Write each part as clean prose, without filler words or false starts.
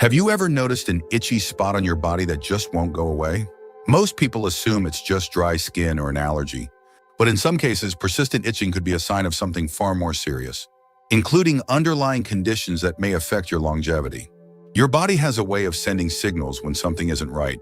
Have you ever noticed an itchy spot on your body that just won't go away? Most people assume it's just dry skin or an allergy, but in some cases, persistent itching could be a sign of something far more serious, including underlying conditions that may affect your longevity. Your body has a way of sending signals when something isn't right,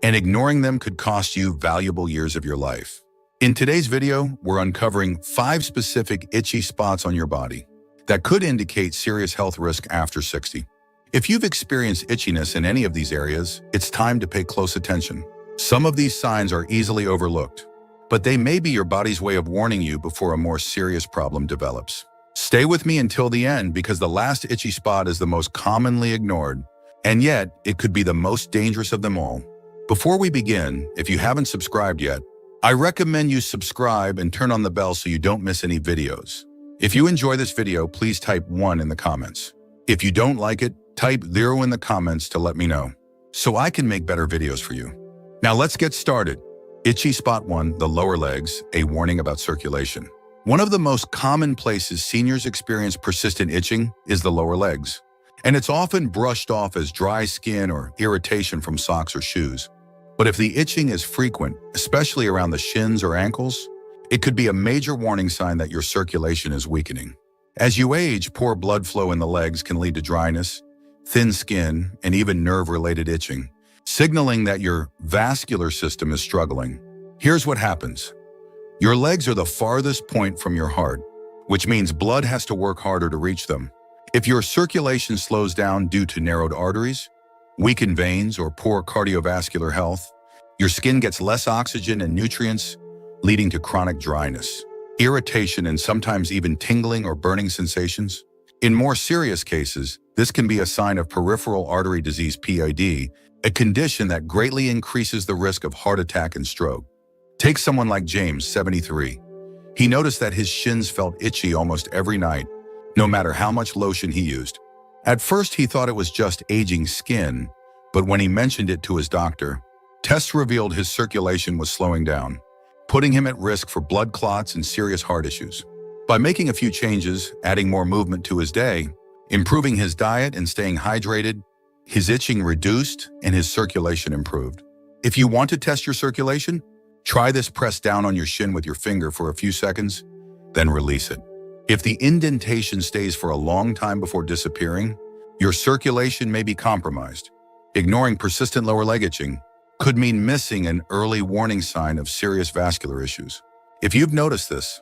and ignoring them could cost you valuable years of your life. In today's video, we're uncovering 5 specific itchy spots on your body that could indicate serious health risk after 60. If you've experienced itchiness in any of these areas, it's time to pay close attention. Some of these signs are easily overlooked, but they may be your body's way of warning you before a more serious problem develops. Stay with me until the end because the last itchy spot is the most commonly ignored, and yet it could be the most dangerous of them all. Before we begin, if you haven't subscribed yet, I recommend you subscribe and turn on the bell so you don't miss any videos. If you enjoy this video, please type 1 in the comments. If you don't like it, type 0 in the comments to let me know, so I can make better videos for you. Now let's get started. Itchy spot 1, the lower legs, a warning about circulation. One of the most common places seniors experience persistent itching is the lower legs, and it's often brushed off as dry skin or irritation from socks or shoes. But if the itching is frequent, especially around the shins or ankles, it could be a major warning sign that your circulation is weakening. As you age, poor blood flow in the legs can lead to dryness, thin skin, and even nerve-related itching, signaling that your vascular system is struggling. Here's what happens. Your legs are the farthest point from your heart, which means blood has to work harder to reach them. If your circulation slows down due to narrowed arteries, weakened veins, or poor cardiovascular health, your skin gets less oxygen and nutrients, leading to chronic dryness, irritation, and sometimes even tingling or burning sensations. In more serious cases, this can be a sign of peripheral artery disease (PAD), a condition that greatly increases the risk of heart attack and stroke. Take someone like James, 73. He noticed that his shins felt itchy almost every night, no matter how much lotion he used. At first, he thought it was just aging skin, but when he mentioned it to his doctor, tests revealed his circulation was slowing down, putting him at risk for blood clots and serious heart issues. By making a few changes, adding more movement to his day, improving his diet, and staying hydrated, his itching reduced and his circulation improved. If you want to test your circulation, try this: press down on your shin with your finger for a few seconds, then release it. If the indentation stays for a long time before disappearing, your circulation may be compromised. Ignoring persistent lower leg itching could mean missing an early warning sign of serious vascular issues. If you've noticed this,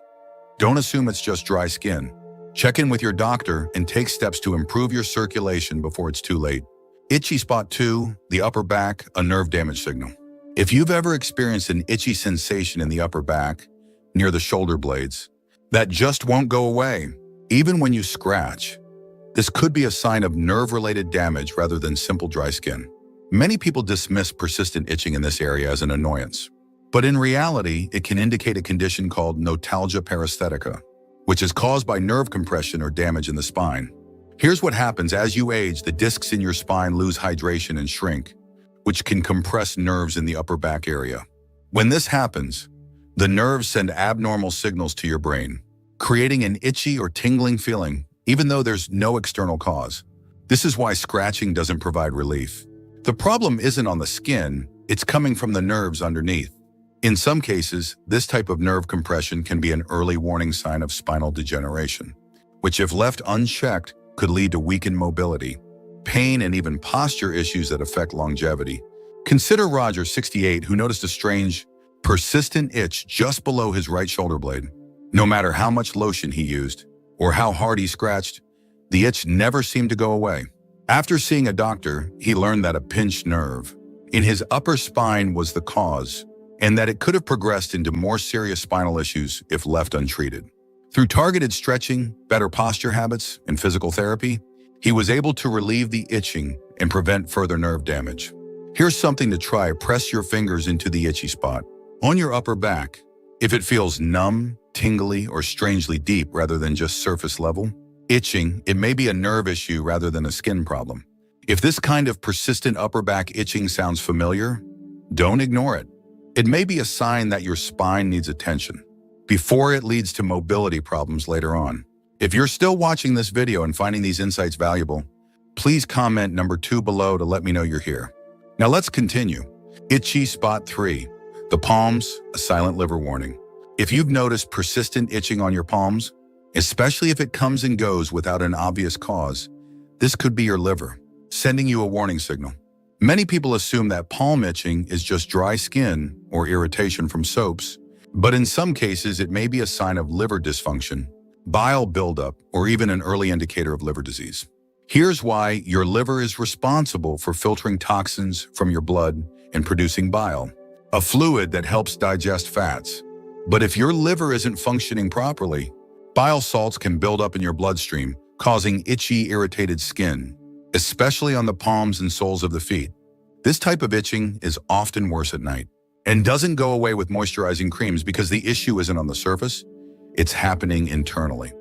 don't assume it's just dry skin. Check in with your doctor and take steps to improve your circulation before it's too late. Itchy spot 2, the upper back, a nerve damage signal. If you've ever experienced an itchy sensation in the upper back, near the shoulder blades, that just won't go away, even when you scratch, this could be a sign of nerve-related damage rather than simple dry skin. Many people dismiss persistent itching in this area as an annoyance, but in reality, it can indicate a condition called notalgia paresthetica, which is caused by nerve compression or damage in the spine. Here's what happens: as you age, the discs in your spine lose hydration and shrink, which can compress nerves in the upper back area. When this happens, the nerves send abnormal signals to your brain, creating an itchy or tingling feeling, even though there's no external cause. This is why scratching doesn't provide relief. The problem isn't on the skin, it's coming from the nerves underneath. In some cases, this type of nerve compression can be an early warning sign of spinal degeneration, which, if left unchecked, could lead to weakened mobility, pain, and even posture issues that affect longevity. Consider Roger, 68, who noticed a strange, persistent itch just below his right shoulder blade. No matter how much lotion he used or how hard he scratched, the itch never seemed to go away. After seeing a doctor, he learned that a pinched nerve in his upper spine was the cause, and that it could have progressed into more serious spinal issues if left untreated. Through targeted stretching, better posture habits, and physical therapy, he was able to relieve the itching and prevent further nerve damage. Here's something to try: press your fingers into the itchy spot on your upper back. If it feels numb, tingly, or strangely deep rather than just surface level itching, it may be a nerve issue rather than a skin problem. If this kind of persistent upper back itching sounds familiar, don't ignore it. It may be a sign that your spine needs attention before it leads to mobility problems later on. If you're still watching this video and finding these insights valuable, Please comment number 2 below to let me know you're here. Now let's continue. Itchy spot 3. The palms, a silent liver warning. If you've noticed persistent itching on your palms, especially if it comes and goes without an obvious cause, this could be your liver, sending you a warning signal. Many people assume that palm itching is just dry skin or irritation from soaps, but in some cases it may be a sign of liver dysfunction, bile buildup, or even an early indicator of liver disease. Here's why: your liver is responsible for filtering toxins from your blood and producing bile, a fluid that helps digest fats. But if your liver isn't functioning properly, bile salts can build up in your bloodstream, causing itchy, irritated skin, especially on the palms and soles of the feet. This type of itching is often worse at night and doesn't go away with moisturizing creams because the issue isn't on the surface, it's happening internally.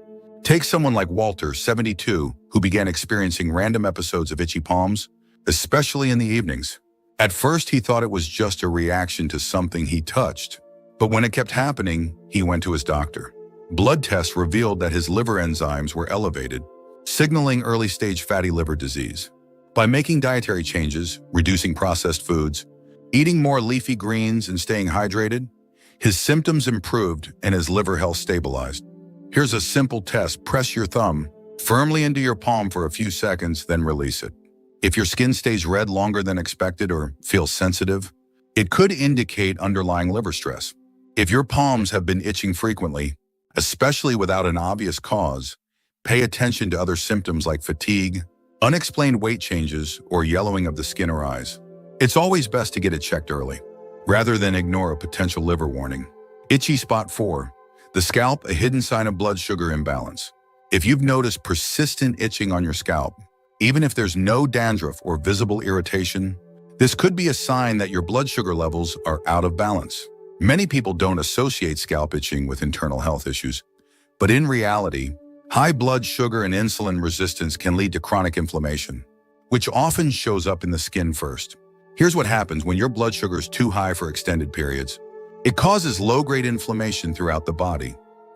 Take someone like Walter, 72, who began experiencing random episodes of itchy palms, especially in the evenings. At first, he thought it was just a reaction to something he touched, but when it kept happening, he went to his doctor. Blood tests revealed that his liver enzymes were elevated, signaling early-stage fatty liver disease. By making dietary changes, reducing processed foods, eating more leafy greens, and staying hydrated, his symptoms improved and his liver health stabilized. Here's a simple test. Press your thumb firmly into your palm for a few seconds, then release it. If your skin stays red longer than expected or feels sensitive, it could indicate underlying liver stress. If your palms have been itching frequently, especially without an obvious cause, pay attention to other symptoms like fatigue, unexplained weight changes, or yellowing of the skin or eyes. It's always best to get it checked early, rather than ignore a potential liver warning. Itchy spot 4. The scalp, a hidden sign of blood sugar imbalance. If you've noticed persistent itching on your scalp, even if there's no dandruff or visible irritation, this could be a sign that your blood sugar levels are out of balance. Many people don't associate scalp itching with internal health issues, but in reality, high blood sugar and insulin resistance can lead to chronic inflammation, which often shows up in the skin first. Here's what happens when your blood sugar is too high for extended periods. It causes low-grade inflammation throughout the body.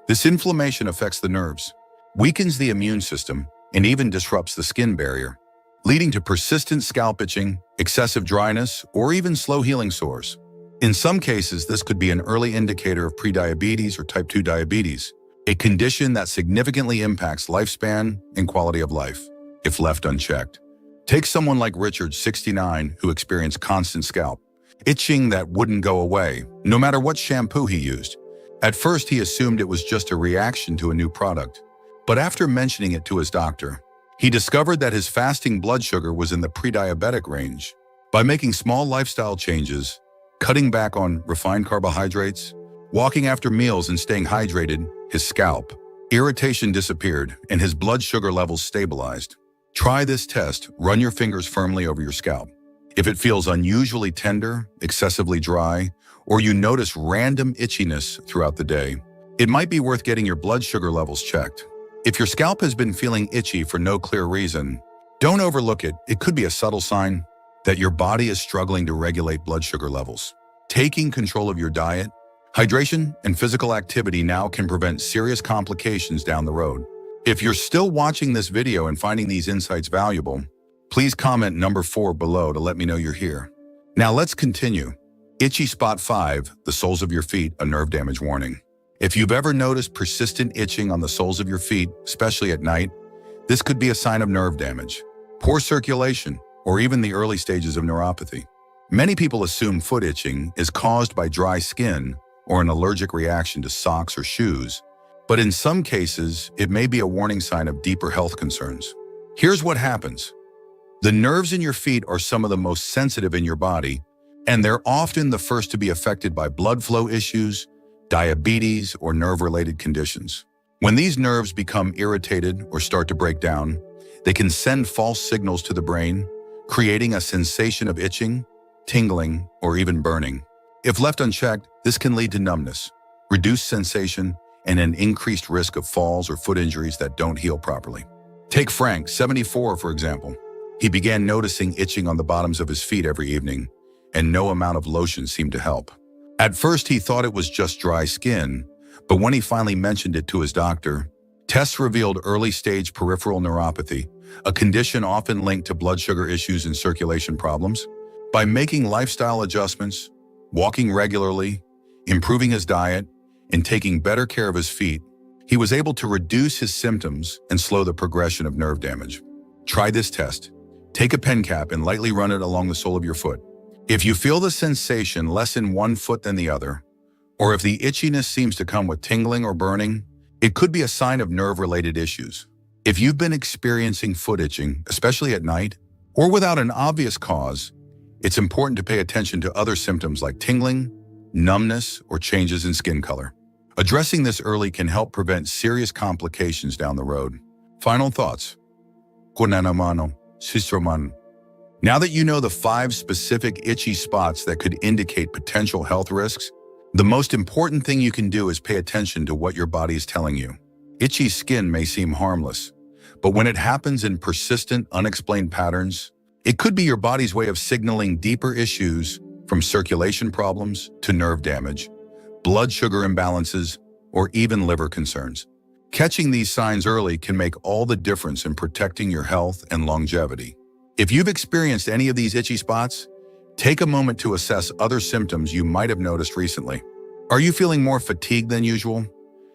This inflammation affects the nerves, weakens the immune system, and even disrupts the skin barrier, leading to persistent scalp itching, excessive dryness, or even slow-healing sores. In some cases, this could be an early indicator of prediabetes or type 2 diabetes, a condition that significantly impacts lifespan and quality of life if left unchecked. Take someone like Richard, 69, who experienced constant scalp itching that wouldn't go away, no matter what shampoo he used. At first, he assumed it was just a reaction to a new product, but after mentioning it to his doctor, he discovered that his fasting blood sugar was in the pre-diabetic range. By making small lifestyle changes, cutting back on refined carbohydrates, walking after meals, and staying hydrated, his scalp irritation disappeared and his blood sugar levels stabilized. Try this test. Run your fingers firmly over your scalp. If it feels unusually tender, excessively dry, or you notice random itchiness throughout the day, it might be worth getting your blood sugar levels checked. If your scalp has been feeling itchy for no clear reason, don't overlook it. It could be a subtle sign that your body is struggling to regulate blood sugar levels. Taking control of your diet, hydration, and physical activity now can prevent serious complications down the road. If you're still watching this video and finding these insights valuable, please comment number 4 below to let me know you're here. Now let's continue. Itchy spot 5, the soles of your feet, a nerve damage warning. If you've ever noticed persistent itching on the soles of your feet, especially at night, this could be a sign of nerve damage, poor circulation, or even the early stages of neuropathy. Many people assume foot itching is caused by dry skin or an allergic reaction to socks or shoes, but in some cases, it may be a warning sign of deeper health concerns. Here's what happens. The nerves in your feet are some of the most sensitive in your body, and they're often the first to be affected by blood flow issues, diabetes, or nerve-related conditions. When these nerves become irritated or start to break down, they can send false signals to the brain, creating a sensation of itching, tingling, or even burning. If left unchecked, this can lead to numbness, reduced sensation, and an increased risk of falls or foot injuries that don't heal properly. Take Frank, 74, for example. He began noticing itching on the bottoms of his feet every evening, and no amount of lotion seemed to help. At first, he thought it was just dry skin, but when he finally mentioned it to his doctor, tests revealed early-stage peripheral neuropathy, a condition often linked to blood sugar issues and circulation problems. By making lifestyle adjustments, walking regularly, improving his diet, and taking better care of his feet, he was able to reduce his symptoms and slow the progression of nerve damage. Try this test. Take a pen cap and lightly run it along the sole of your foot. If you feel the sensation less in one foot than the other, or if the itchiness seems to come with tingling or burning, it could be a sign of nerve-related issues. If you've been experiencing foot itching, especially at night, or without an obvious cause, it's important to pay attention to other symptoms like tingling, numbness, or changes in skin color. Addressing this early can help prevent serious complications down the road. Final thoughts. Kunanamano, Sisroman. Now that you know the 5 specific itchy spots that could indicate potential health risks, the most important thing you can do is pay attention to what your body is telling you. Itchy skin may seem harmless, but when it happens in persistent, unexplained patterns, it could be your body's way of signaling deeper issues, from circulation problems to nerve damage, blood sugar imbalances, or even liver concerns. Catching these signs early can make all the difference in protecting your health and longevity. If you've experienced any of these itchy spots, take a moment to assess other symptoms you might have noticed recently. Are you feeling more fatigued than usual?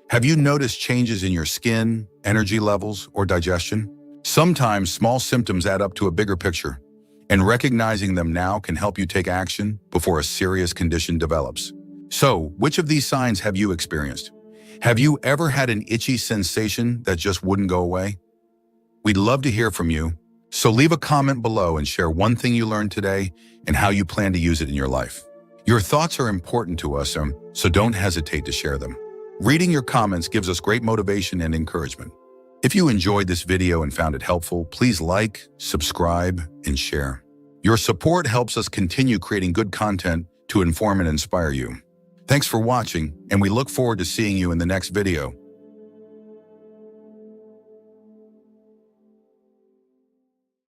Have you noticed changes in your skin, energy levels, or digestion? Sometimes small symptoms add up to a bigger picture, and recognizing them now can help you take action before a serious condition develops. So, which of these signs have you experienced? Have you ever had an itchy sensation that just wouldn't go away? We'd love to hear from you, so leave a comment below and share one thing you learned today and how you plan to use it in your life. Your thoughts are important to us, so don't hesitate to share them. Reading your comments gives us great motivation and encouragement. If you enjoyed this video and found it helpful, please like, subscribe, and share. Your support helps us continue creating good content to inform and inspire you. Thanks for watching, and we look forward to seeing you in the next video.